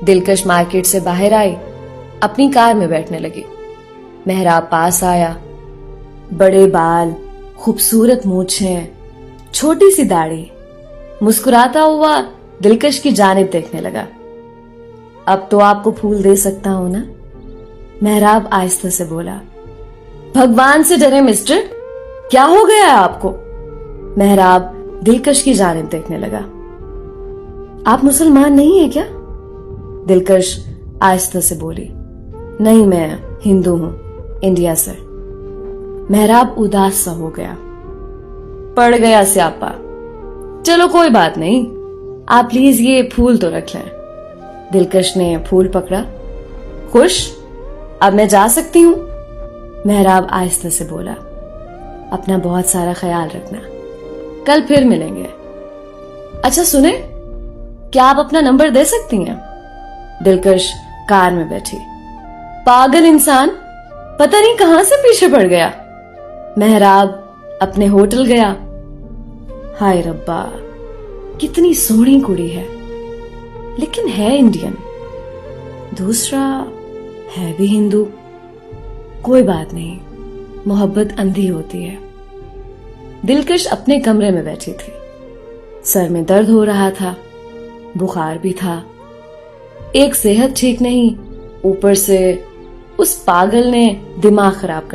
دلکش مارکیٹ سے باہر آئی، اپنی کار میں بیٹھنے لگی۔ محراب پاس آیا، بڑے بال، خوبصورت مونچھیں، چھوٹی سی داڑھی، مسکراتا ہوا دلکش کی جانب دیکھنے لگا۔ اب تو آپ کو پھول دے سکتا ہوں نا؟ محراب آہستہ سے بولا۔ بھگوان سے ڈرے مسٹر، کیا ہو گیا ہے آپ کو؟ محراب دلکش کی جانب دیکھنے لگا۔ آپ مسلمان نہیں ہیں کیا؟ دلکش آہستہ سے بولی۔ نہیں، میں ہندو ہوں، انڈیا سے۔ محراب اداس سا ہو گیا۔ پڑ گیا سیاپا۔ چلو کوئی بات نہیں، آپ پلیز یہ پھول تو رکھ لیں۔ دلکش نے پھول پکڑا۔ خوش؟ اب میں جا سکتی ہوں؟ محراب آہستہ سے بولا۔ اپنا بہت سارا خیال رکھنا، کل پھر ملیں گے۔ اچھا سنیں، کیا آپ اپنا نمبر دے سکتی ہیں؟ دلکش کار میں بیٹھی۔ پاگل انسان، پتہ نہیں کہاں سے پیچھے پڑ گیا۔ محراب اپنے ہوٹل گیا۔ ہائے ربا، کتنی سوہنی کڑی ہے، لیکن ہے انڈین، دوسرا ہے بھی ہندو۔ کوئی بات نہیں، محبت اندھی ہوتی ہے۔ دلکش اپنے کمرے میں بیٹھی تھی۔ سر میں درد ہو رہا تھا، بخار بھی تھا، ایک صحت ٹھیک نہیں، اوپر سے اس پاگل نے دماغ خراب کر